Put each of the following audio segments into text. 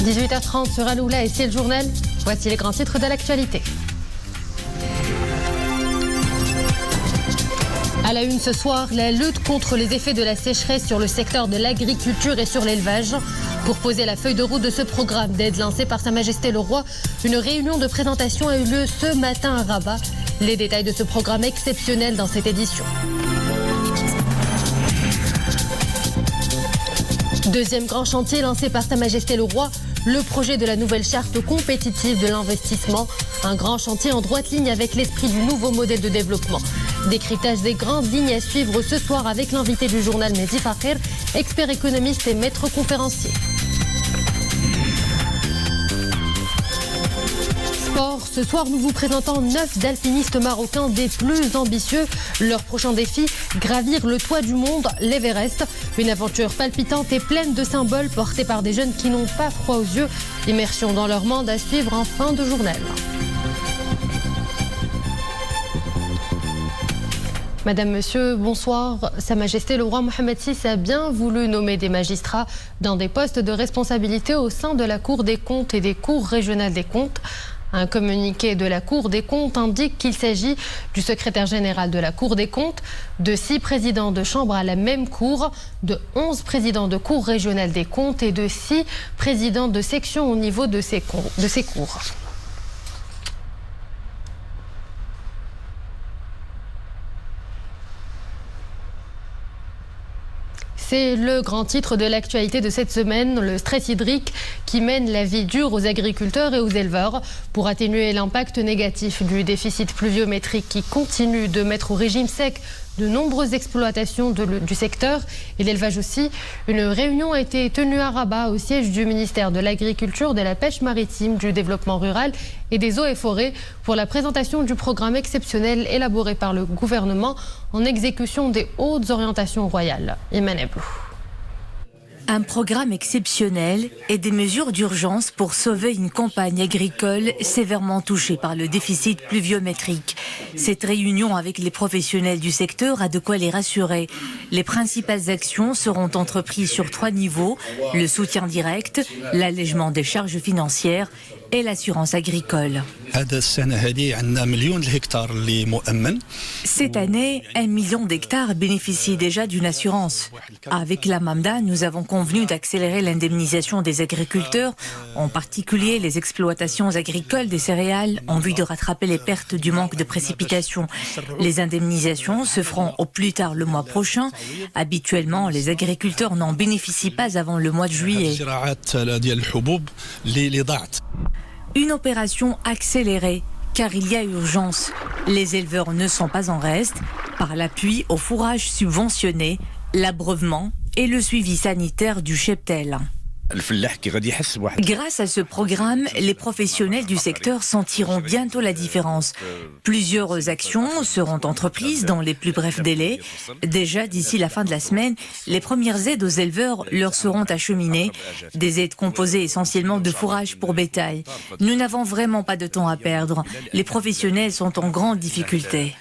18h30 sur Aloula et C'est le journal. Voici les grands titres de l'actualité. À la une ce soir, la lutte contre les effets de la sécheresse sur le secteur de l'agriculture et sur l'élevage. Pour poser la feuille de route de ce programme d'aide lancé par Sa Majesté le Roi, une réunion de présentation a eu lieu ce matin à Rabat. Les détails de ce programme exceptionnel dans cette édition. Deuxième grand chantier lancé par Sa Majesté le Roi, le projet de la nouvelle charte compétitive de l'investissement. Un grand chantier en droite ligne avec l'esprit du nouveau modèle de développement. Décryptage des grandes lignes à suivre ce soir avec l'invité du journal Mehdi Fakir, expert économiste et maître conférencier. Sport, ce soir nous vous présentons 9 alpinistes marocains des plus ambitieux. Leur prochain défi, gravir le toit du monde, l'Everest. Une aventure palpitante et pleine de symboles portés par des jeunes qui n'ont pas froid aux yeux. Immersion dans leur monde à suivre en fin de journal. Madame, Monsieur, bonsoir. Sa Majesté le Roi Mohamed VI a bien voulu nommer des magistrats dans des postes de responsabilité au sein de la Cour des comptes et des cours régionales des comptes. Un communiqué de la Cour des comptes indique qu'il s'agit du secrétaire général de la Cour des comptes, de 6 présidents de chambre à la même cour, de 11 présidents de cour régionale des comptes et de 6 présidents de section au niveau de ces cours. C'est le grand titre de l'actualité de cette semaine, le stress hydrique qui mène la vie dure aux agriculteurs et aux éleveurs. Pour atténuer l'impact négatif du déficit pluviométrique qui continue de mettre au régime sec de nombreuses exploitations du secteur et l'élevage aussi, une réunion a été tenue à Rabat au siège du ministère de l'Agriculture, de la Pêche maritime, du Développement rural et des Eaux et Forêts pour la présentation du programme exceptionnel élaboré par le gouvernement en exécution des hautes orientations royales. Iman Eblou. Un programme exceptionnel et des mesures d'urgence pour sauver une campagne agricole sévèrement touchée par le déficit pluviométrique. Cette réunion avec les professionnels du secteur a de quoi les rassurer. Les principales actions seront entreprises sur 3 niveaux, le soutien direct, l'allègement des charges financières et l'assurance agricole. Cette année, 1 million d'hectares bénéficient déjà d'une assurance. Avec la MAMDA, nous avons convenu d'accélérer l'indemnisation des agriculteurs, en particulier les exploitations agricoles des céréales, en vue de rattraper les pertes du manque de précipitations. Les indemnisations se feront au plus tard le mois prochain. Habituellement, les agriculteurs n'en bénéficient pas avant le mois de juillet. Une opération accélérée, car il y a urgence. Les éleveurs ne sont pas en reste, par l'appui au fourrage subventionné, l'abreuvement et le suivi sanitaire du cheptel. Grâce à ce programme, les professionnels du secteur sentiront bientôt la différence. Plusieurs actions seront entreprises dans les plus brefs délais. Déjà d'ici la fin de la semaine, les premières aides aux éleveurs leur seront acheminées. Des aides composées essentiellement de fourrage pour bétail. Nous n'avons vraiment pas de temps à perdre. Les professionnels sont en grande difficulté.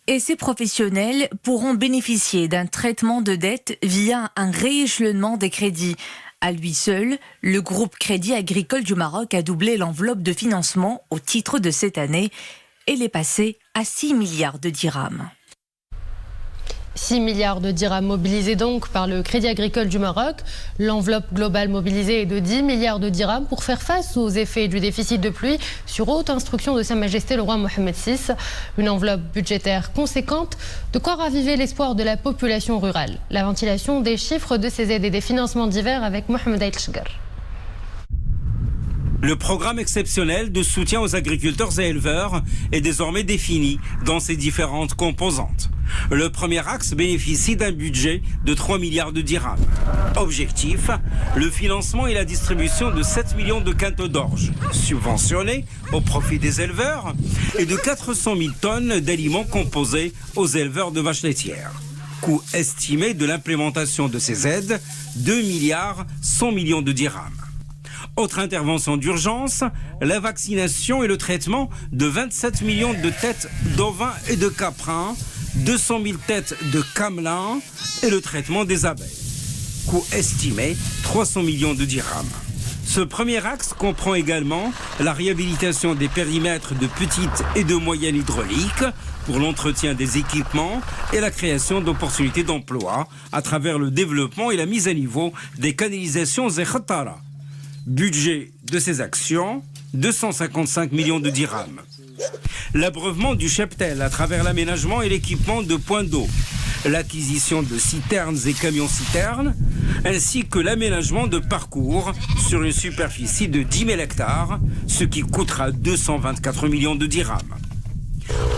Et ces professionnels pourront bénéficier d'un traitement de dette via un rééchelonnement des crédits. À lui seul, le groupe Crédit Agricole du Maroc a doublé l'enveloppe de financement au titre de cette année et l'est passé à 6 milliards de dirhams. 6 milliards de dirhams mobilisés donc par le Crédit Agricole du Maroc. L'enveloppe globale mobilisée est de 10 milliards de dirhams pour faire face aux effets du déficit de pluie sur haute instruction de Sa Majesté le Roi Mohamed VI. Une enveloppe budgétaire conséquente, de quoi raviver l'espoir de la population rurale. La ventilation des chiffres de ces aides et des financements divers avec Mohamed Aït-Chgar. Le programme exceptionnel de soutien aux agriculteurs et éleveurs est désormais défini dans ses différentes composantes. Le premier axe bénéficie d'un budget de 3 milliards de dirhams. Objectif, le financement et la distribution de 7 millions de quintes d'orge subventionnés au profit des éleveurs et de 400 000 tonnes d'aliments composés aux éleveurs de vaches laitières. Coût estimé de l'implémentation de ces aides, 2 milliards 100 millions de dirhams. Autre intervention d'urgence, la vaccination et le traitement de 27 millions de têtes d'ovins et de caprins, 200 000 têtes de camelins et le traitement des abeilles. Coût estimé 300 millions de dirhams. Ce premier axe comprend également la réhabilitation des périmètres de petites et de moyennes hydrauliques pour l'entretien des équipements et la création d'opportunités d'emploi à travers le développement et la mise à niveau des canalisations et khattara. Budget de ces actions, 255 millions de dirhams. L'abreuvement du cheptel à travers l'aménagement et l'équipement de points d'eau, l'acquisition de citernes et camions-citernes, ainsi que l'aménagement de parcours sur une superficie de 10 000 hectares, ce qui coûtera 224 millions de dirhams.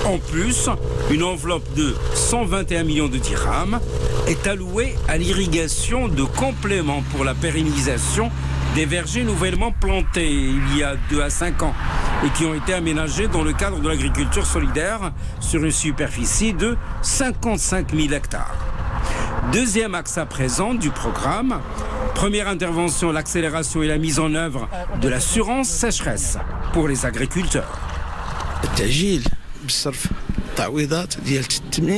En plus, une enveloppe de 121 millions de dirhams est allouée à l'irrigation de compléments pour la pérennisation des vergers nouvellement plantés il y a 2 à 5 ans et qui ont été aménagés dans le cadre de l'agriculture solidaire sur une superficie de 55 000 hectares. Deuxième axe à présent du programme, première intervention, l'accélération et la mise en œuvre de l'assurance sécheresse pour les agriculteurs.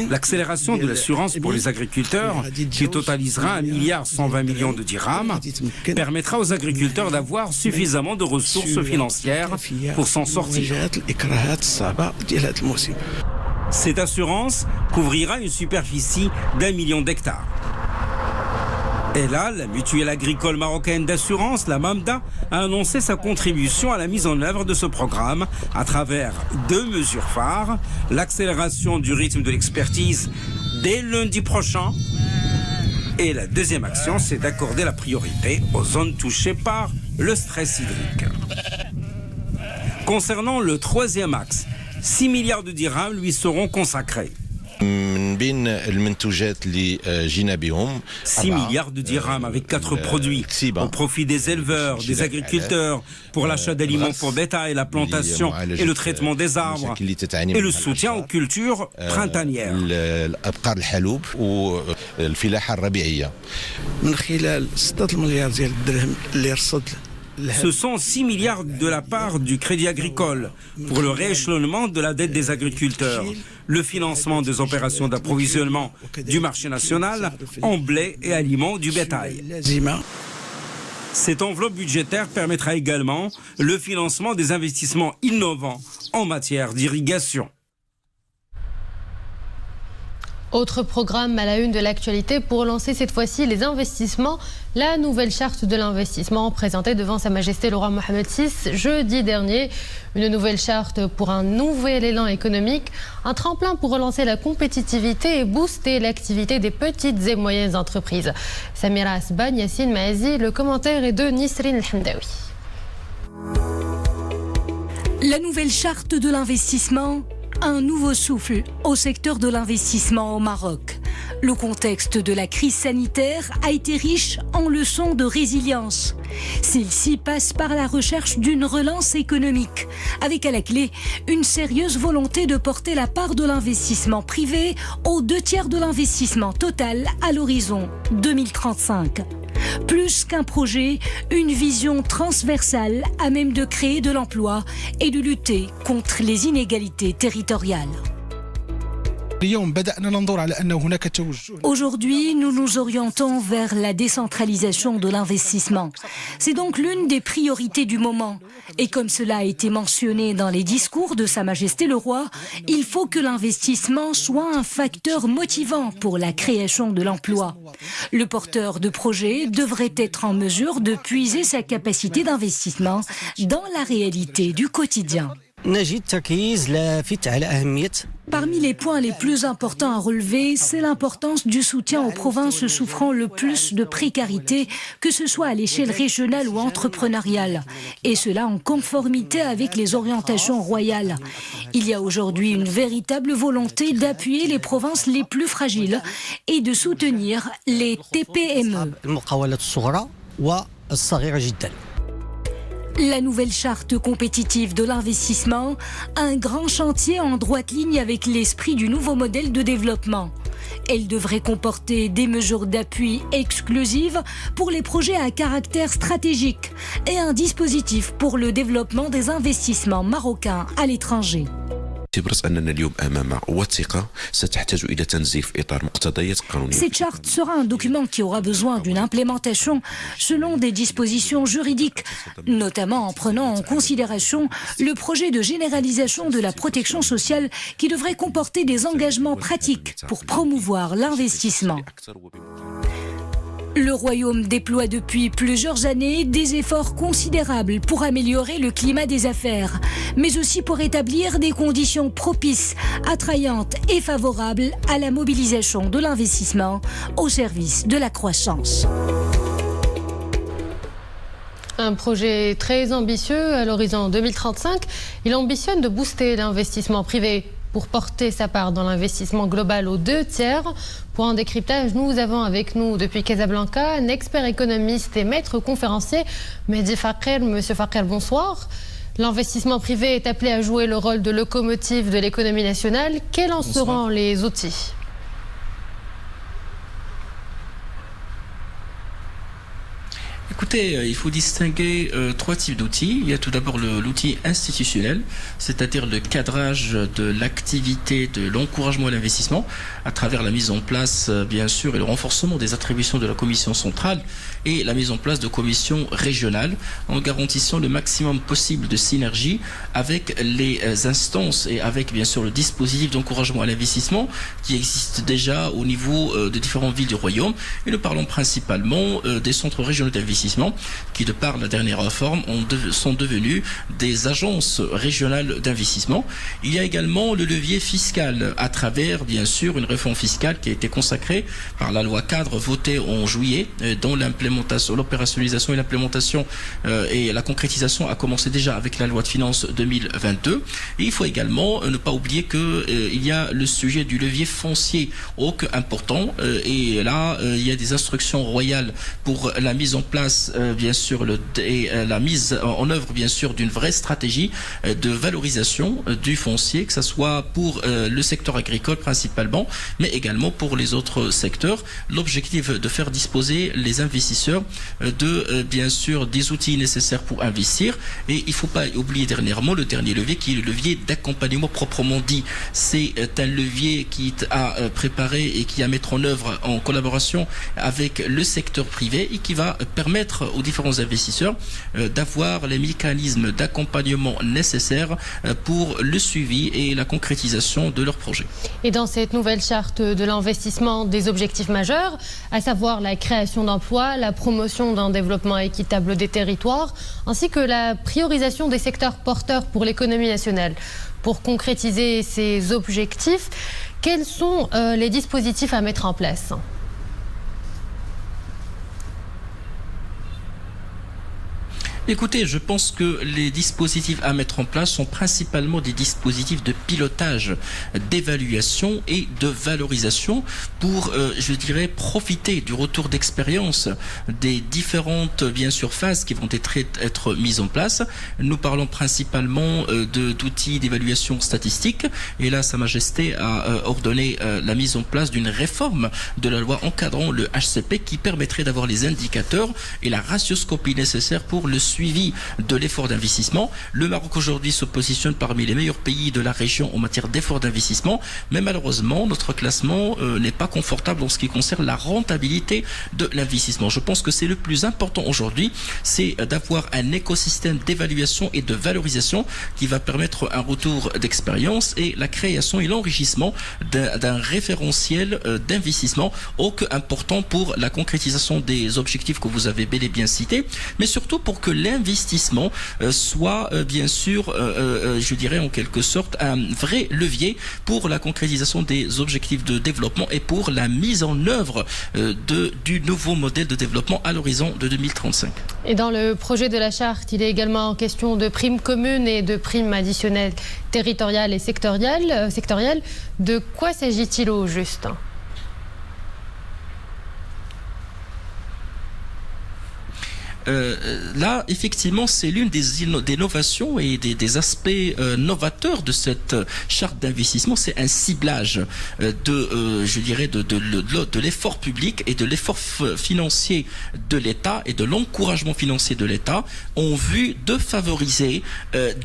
L'accélération de l'assurance pour les agriculteurs, qui totalisera 1,120 milliard de dirhams, permettra aux agriculteurs d'avoir suffisamment de ressources financières pour s'en sortir. Cette assurance couvrira une superficie d'1 million d'hectares. Et là, la mutuelle agricole marocaine d'assurance, la MAMDA, a annoncé sa contribution à la mise en œuvre de ce programme à travers 2 mesures phares. L'accélération du rythme de l'expertise dès lundi prochain. Et la deuxième action, c'est d'accorder la priorité aux zones touchées par le stress hydrique. Concernant le troisième axe, 6 milliards de dirhams lui seront consacrés. 6 milliards de dirhams avec 4 produits au profit des éleveurs, des agriculteurs, pour l'achat d'aliments pour bétail, la plantation et le traitement des arbres et le soutien aux cultures printanières. Ce sont 6 milliards de la part du Crédit Agricole pour le rééchelonnement de la dette des agriculteurs, le financement des opérations d'approvisionnement du marché national en blé et aliments du bétail. Cette enveloppe budgétaire permettra également le financement des investissements innovants en matière d'irrigation. Autre programme à la une de l'actualité pour lancer cette fois-ci les investissements, la nouvelle charte de l'investissement présentée devant Sa Majesté le roi Mohammed VI jeudi dernier. Une nouvelle charte pour un nouvel élan économique, un tremplin pour relancer la compétitivité et booster l'activité des petites et moyennes entreprises. Samira Asban, Yassine Mahazi, le commentaire est de Nisrine El-Hamdawi. La nouvelle charte de l'investissement, un nouveau souffle au secteur de l'investissement au Maroc. Le contexte de la crise sanitaire a été riche en leçons de résilience. Celle-ci passe par la recherche d'une relance économique, avec à la clé une sérieuse volonté de porter la part de l'investissement privé aux 2/3 de l'investissement total à l'horizon 2035. Plus qu'un projet, une vision transversale à même de créer de l'emploi et de lutter contre les inégalités territoriales. Aujourd'hui, nous nous orientons vers la décentralisation de l'investissement. C'est donc l'une des priorités du moment. Et comme cela a été mentionné dans les discours de Sa Majesté le Roi, il faut que l'investissement soit un facteur motivant pour la création de l'emploi. Le porteur de projet devrait être en mesure de puiser sa capacité d'investissement dans la réalité du quotidien. Parmi les points les plus importants à relever, c'est l'importance du soutien aux provinces souffrant le plus de précarité, que ce soit à l'échelle régionale ou entrepreneuriale, et cela en conformité avec les orientations royales. Il y a aujourd'hui une véritable volonté d'appuyer les provinces les plus fragiles et de soutenir les TPME. La nouvelle charte compétitive de l'investissement, un grand chantier en droite ligne avec l'esprit du nouveau modèle de développement. Elle devrait comporter des mesures d'appui exclusives pour les projets à caractère stratégique et un dispositif pour le développement des investissements marocains à l'étranger. Cette charte sera un document qui aura besoin d'une implémentation selon des dispositions juridiques, notamment en prenant en considération le projet de généralisation de la protection sociale qui devrait comporter des engagements pratiques pour promouvoir l'investissement. Le Royaume déploie depuis plusieurs années des efforts considérables pour améliorer le climat des affaires, mais aussi pour établir des conditions propices, attrayantes et favorables à la mobilisation de l'investissement au service de la croissance. Un projet très ambitieux à l'horizon 2035. Il ambitionne de booster l'investissement privé pour porter sa part dans l'investissement global aux 2/3. Pour un décryptage, nous avons avec nous depuis Casablanca un expert économiste et maître conférencier, Mehdi Fakher. Monsieur Fakher, bonsoir. L'investissement privé est appelé à jouer le rôle de locomotive de l'économie nationale. Quels en seront les outils ? Écoutez, il faut distinguer 3 types d'outils. Il y a tout d'abord l'outil institutionnel, c'est-à-dire le cadrage de l'activité, de l'encouragement à l'investissement, à travers la mise en place, bien sûr, et le renforcement des attributions de la commission centrale et la mise en place de commissions régionales, en garantissant le maximum possible de synergie avec les instances et avec, bien sûr, le dispositif d'encouragement à l'investissement qui existe déjà au niveau de différentes villes du Royaume. Et nous parlons principalement des centres régionaux d'investissement qui, de par la dernière réforme, sont devenus des agences régionales d'investissement. Il y a également le levier fiscal à travers, bien sûr, une réforme fiscale qui a été consacrée par la loi cadre votée en juillet, dont l'opérationnalisation et l'implémentation et la concrétisation a commencé déjà avec la loi de finances 2022. Et il faut également ne pas oublier qu'il y a le sujet du levier foncier important. Et là, il y a des instructions royales pour la mise en place bien sûr la mise en œuvre bien sûr d'une vraie stratégie de valorisation du foncier, que ce soit pour le secteur agricole principalement, mais également pour les autres secteurs. L'objectif de faire disposer les investisseurs de bien sûr des outils nécessaires pour investir. Et il ne faut pas oublier dernièrement le dernier levier qui est le levier d'accompagnement proprement dit. C'est un levier qui est à préparer et qui est à mettre en œuvre en collaboration avec le secteur privé et qui va permettre aux différents investisseurs d'avoir les mécanismes d'accompagnement nécessaires pour le suivi et la concrétisation de leurs projets. Et dans cette nouvelle charte de l'investissement, des objectifs majeurs, à savoir la création d'emplois, la promotion d'un développement équitable des territoires, ainsi que la priorisation des secteurs porteurs pour l'économie nationale. Pour concrétiser ces objectifs, quels sont les dispositifs à mettre en place ? Écoutez, je pense que les dispositifs à mettre en place sont principalement des dispositifs de pilotage, d'évaluation et de valorisation pour, je dirais, profiter du retour d'expérience des différentes, bien sûr, phases qui vont être mises en place. Nous parlons principalement d'outils d'évaluation statistique. Et là, Sa Majesté a ordonné la mise en place d'une réforme de la loi encadrant le HCP qui permettrait d'avoir les indicateurs et la ratioscopie nécessaire pour le suivi de l'effort d'investissement. Le Maroc aujourd'hui se positionne parmi les meilleurs pays de la région en matière d'effort d'investissement, mais malheureusement notre classement n'est pas confortable en ce qui concerne la rentabilité de l'investissement. Je pense que c'est le plus important aujourd'hui, c'est d'avoir un écosystème d'évaluation et de valorisation qui va permettre un retour d'expérience et la création et l'enrichissement d'un référentiel d'investissement important pour la concrétisation des objectifs que vous avez bel et bien cités, mais surtout pour que l'investissement soit bien sûr, je dirais en quelque sorte, un vrai levier pour la concrétisation des objectifs de développement et pour la mise en œuvre du nouveau modèle de développement à l'horizon de 2035. Et dans le projet de la charte, il est également question de primes communes et de primes additionnelles territoriales et sectorielles. De quoi s'agit-il au juste ? là, effectivement, c'est l'une des innovations et des aspects novateurs de cette charte d'investissement. C'est un ciblage de l'effort public et de l'effort financier de l'État et de l'encouragement financier de l'État en vue de favoriser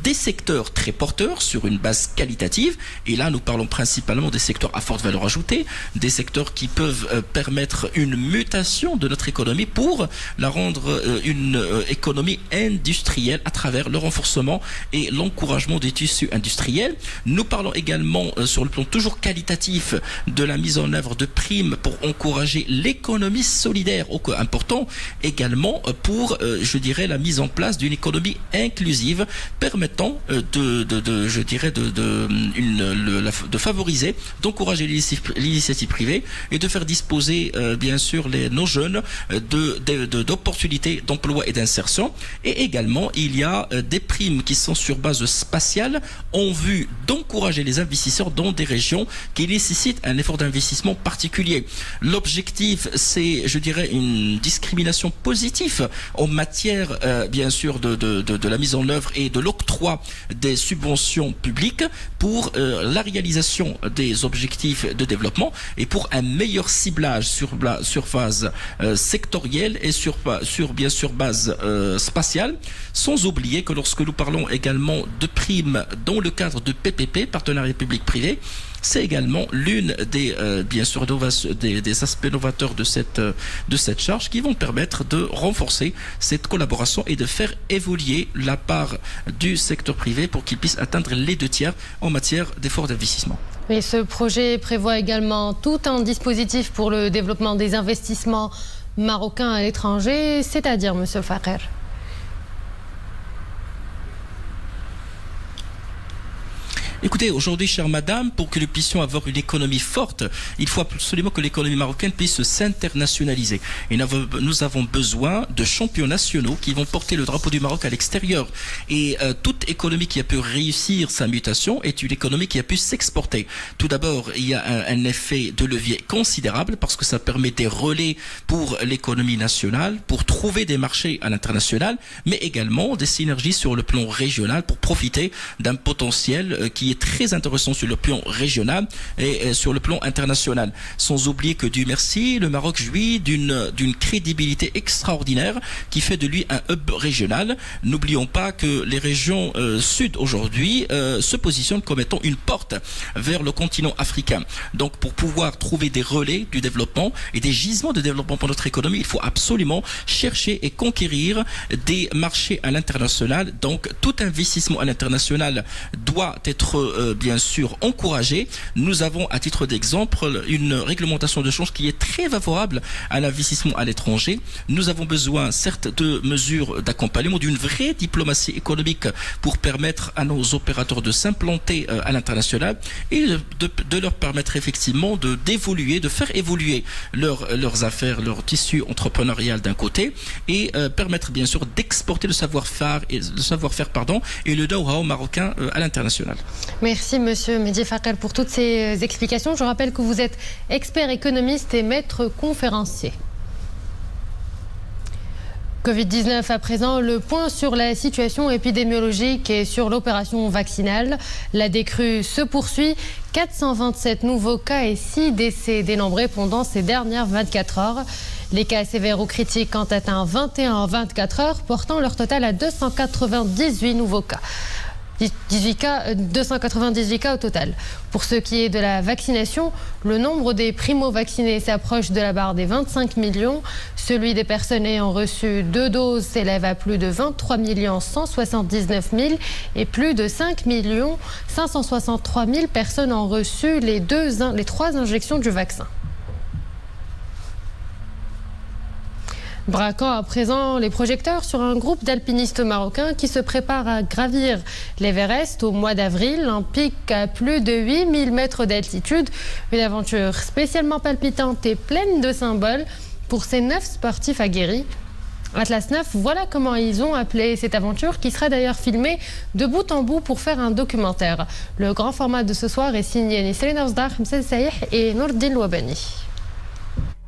des secteurs très porteurs sur une base qualitative. Et là, nous parlons principalement des secteurs à forte valeur ajoutée, des secteurs qui peuvent permettre une mutation de notre économie pour la rendre une économie industrielle à travers le renforcement et l'encouragement des tissus industriels. Nous parlons également sur le plan toujours qualitatif de la mise en œuvre de primes pour encourager l'économie solidaire, important également pour, la mise en place d'une économie inclusive permettant de favoriser, d'encourager l'initiative privée et de faire disposer bien sûr nos jeunes d'opportunités d'emploi et d'insertion. Et également, il y a des primes qui sont sur base spatiale en vue d'encourager les investisseurs dans des régions qui nécessitent un effort d'investissement particulier. L'objectif, c'est, une discrimination positive en matière, bien sûr, de la mise en œuvre et de l'octroi des subventions publiques pour la réalisation des objectifs de développement et pour un meilleur ciblage sur phase sectorielle et sur base spatiale, sans oublier que lorsque nous parlons également de primes dans le cadre de PPP, partenariat public-privé, c'est également l'une des aspects novateurs de cette charge qui vont permettre de renforcer cette collaboration et de faire évoluer la part du secteur privé pour qu'il puisse atteindre les 2/3 en matière d'efforts d'investissement. Et ce projet prévoit également tout un dispositif pour le développement des investissements marocains à l'étranger, c'est-à-dire, Monsieur Fakher? Écoutez, aujourd'hui, chère madame, pour que nous puissions avoir une économie forte, il faut absolument que l'économie marocaine puisse s'internationaliser. Et nous avons besoin de champions nationaux qui vont porter le drapeau du Maroc à l'extérieur. Et toute économie qui a pu réussir sa mutation est une économie qui a pu s'exporter. Tout d'abord, il y a un effet de levier considérable parce que ça permet des relais pour l'économie nationale, pour trouver des marchés à l'international, mais également des synergies sur le plan régional pour profiter d'un potentiel qui est très intéressant sur le plan régional et sur le plan international. Sans oublier que Dieu merci, le Maroc jouit d'une crédibilité extraordinaire qui fait de lui un hub régional. N'oublions pas que les régions sud aujourd'hui se positionnent comme étant une porte vers le continent africain. Donc pour pouvoir trouver des relais du développement et des gisements de développement pour notre économie, il faut absolument chercher et conquérir des marchés à l'international. Donc tout investissement à l'international doit être bien sûr encouragé. Nous avons à titre d'exemple une réglementation de change qui est très favorable à l'investissement à l'étranger. Nous avons besoin certes de mesures d'accompagnement, d'une vraie diplomatie économique pour permettre à nos opérateurs de s'implanter à l'international et de leur permettre effectivement d'évoluer, de faire évoluer leurs affaires, leur tissu entrepreneurial d'un côté et permettre bien sûr d'exporter le savoir-faire et le know-how marocain à l'international. Merci Monsieur Mehdi Fakher pour toutes ces explications. Je rappelle que vous êtes expert économiste et maître conférencier. Covid-19 à présent, le point sur la situation épidémiologique et sur l'opération vaccinale. La décrue se poursuit. 427 nouveaux cas et 6 décès dénombrés pendant ces dernières 24 heures. Les cas sévères ou critiques ont atteint 21 en 24 heures, portant leur total à 298 nouveaux cas. 298 cas au total. Pour ce qui est de la vaccination, le nombre des primo-vaccinés s'approche de la barre des 25 millions. Celui des personnes ayant reçu 2 doses s'élève à plus de 23 179 000 et plus de 5 563 000 personnes ont reçu les 3 injections du vaccin. Braquant à présent les projecteurs sur un groupe d'alpinistes marocains qui se préparent à gravir l'Everest au mois d'avril, un pic à plus de 8000 mètres d'altitude. Une aventure spécialement palpitante et pleine de symboles pour ces 9 sportifs aguerris. Atlas 9, voilà comment ils ont appelé cette aventure qui sera d'ailleurs filmée de bout en bout pour faire un documentaire. Le grand format de ce soir est signé Nisrine Ozdar, Msel Saïh et Nourdine Louabani.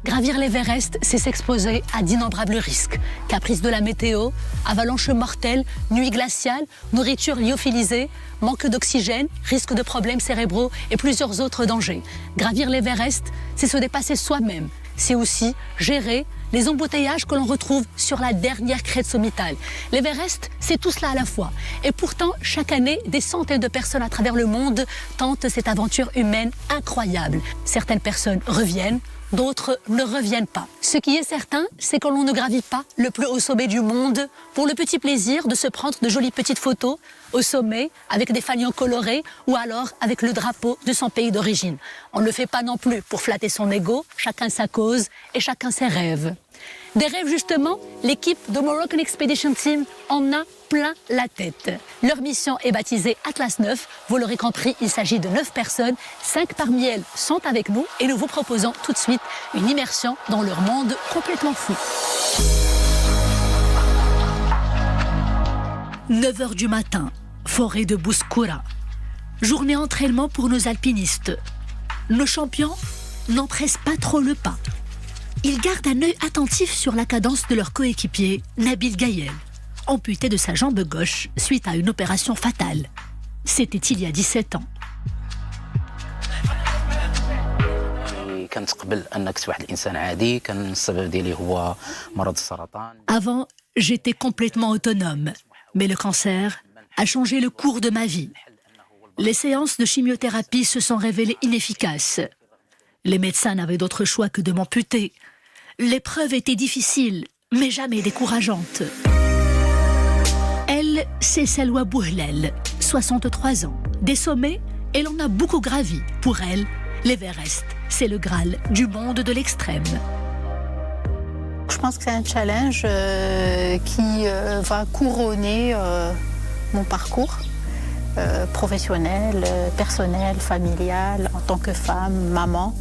Gravir l'Everest, c'est s'exposer à d'innombrables risques. Caprices de la météo, avalanches mortelles, nuits glaciales, nourriture lyophilisée, manque d'oxygène, risque de problèmes cérébraux et plusieurs autres dangers. Gravir l'Everest, c'est se dépasser soi-même. C'est aussi gérer les embouteillages que l'on retrouve sur la dernière crête sommitale. L'Everest, c'est tout cela à la fois. Et pourtant, chaque année, des centaines de personnes à travers le monde tentent cette aventure humaine incroyable. Certaines personnes reviennent, d'autres ne reviennent pas. Ce qui est certain, c'est que l'on ne gravit pas le plus haut sommet du monde pour le petit plaisir de se prendre de jolies petites photos au sommet avec des fanions colorés ou alors avec le drapeau de son pays d'origine. On ne le fait pas non plus pour flatter son ego, chacun sa cause et chacun ses rêves. Des rêves justement, l'équipe de Moroccan Expedition Team en a plein la tête. Leur mission est baptisée Atlas 9. Vous l'aurez compris, il s'agit de 9 personnes. 5 parmi elles sont avec nous et nous vous proposons tout de suite une immersion dans leur monde complètement fou. 9h du matin, forêt de Bouskoura. Journée entraînement pour nos alpinistes. Nos champions n'en pressent pas trop le pas. Ils gardent un œil attentif sur la cadence de leur coéquipier, Nabil Gaël, amputé de sa jambe gauche suite à une opération fatale. C'était il y a 17 ans. Avant, j'étais complètement autonome, mais le cancer a changé le cours de ma vie. Les séances de chimiothérapie se sont révélées inefficaces. Les médecins n'avaient d'autre choix que de m'amputer. L'épreuve était difficile, mais jamais décourageante. Elle, c'est Salwa Bouhlel, 63 ans. Des sommets, elle en a beaucoup gravi. Pour elle, l'Everest, c'est le Graal du monde de l'extrême. Je pense que c'est un challenge qui va couronner mon parcours professionnel, personnel, familial, en tant que femme, maman,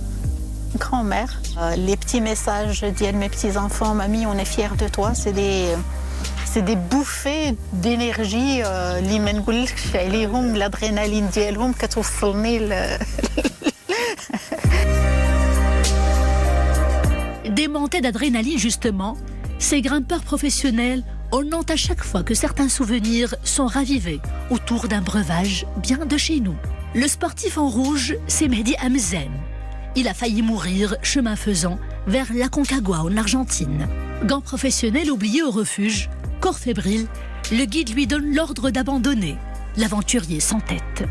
grand-mère. Les petits messages d'Yann, mes petits-enfants, mamie, on est fiers de toi, c'est des bouffées d'énergie. اللي ما نقولكش عليهم l'adrénaline ديالهم كتوصلني. Des montées d'adrénaline justement, ces grimpeurs professionnels on note à chaque fois que certains souvenirs sont ravivés autour d'un breuvage bien de chez nous. Le sportif en rouge, c'est Mehdi Hamzen. Il a failli mourir, chemin faisant, vers l'Aconcagua en Argentine. Gant professionnel oublié au refuge, corps fébrile, le guide lui donne l'ordre d'abandonner. L'aventurier s'entête.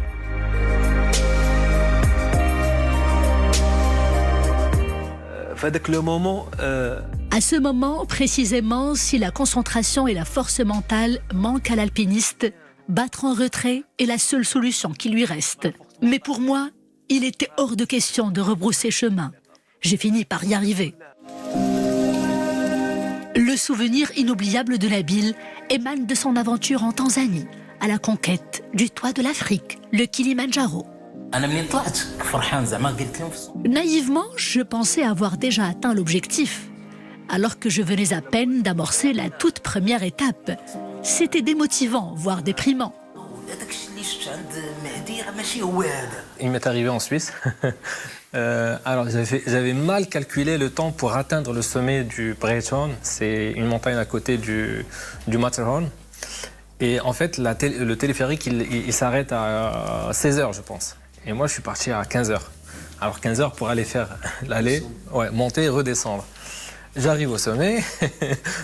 À ce moment, précisément, si la concentration et la force mentale manquent à l'alpiniste, battre en retrait est la seule solution qui lui reste. Mais pour moi, il était hors de question de rebrousser chemin. J'ai fini par y arriver. Le souvenir inoubliable de Nabil émane de son aventure en Tanzanie, à la conquête du toit de l'Afrique, le Kilimandjaro. Naïvement, je pensais avoir déjà atteint l'objectif, alors que je venais à peine d'amorcer la toute première étape. C'était démotivant, voire déprimant. Il m'est arrivé en Suisse. Alors j'avais mal calculé le temps pour atteindre le sommet du Breithorn. C'est une montagne à côté du Matterhorn. Et en fait, le téléphérique, il s'arrête à 16h, je pense. Et moi, je suis parti à 15h. Alors 15h pour aller faire l'aller, monter et redescendre. J'arrive au sommet,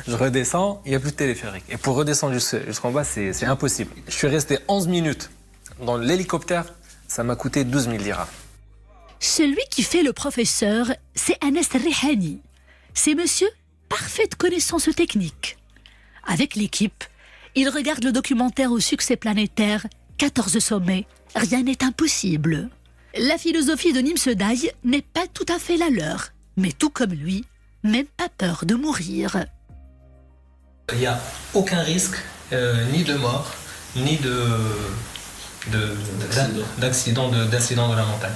je redescends, il n'y a plus de téléphérique. Et pour redescendre jusqu'en bas, c'est impossible. Je suis resté 11 minutes dans l'hélicoptère, ça m'a coûté 12 000 dirhams. Celui qui fait le professeur, c'est Anas Rihani. C'est monsieur parfaite connaissance technique. Avec l'équipe, il regarde le documentaire au succès planétaire, 14 sommets, rien n'est impossible. La philosophie de Nim Sedaï n'est pas tout à fait la leur, mais tout comme lui, même pas peur de mourir. Il n'y a aucun risque, ni de mort, ni d'accident de la montagne.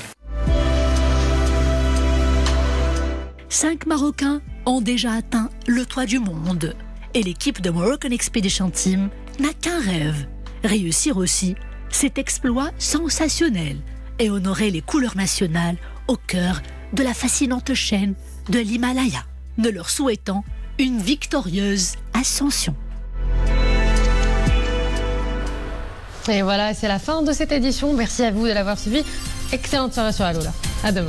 5 Marocains ont déjà atteint le toit du monde. Et l'équipe de Moroccan Expedition Team n'a qu'un rêve, réussir aussi cet exploit sensationnel et honorer les couleurs nationales au cœur de la fascinante chaîne de l'Himalaya, ne leur souhaitant une victorieuse ascension. Et voilà, c'est la fin de cette édition. Merci à vous de l'avoir suivi. Excellente soirée sur Halola. À demain.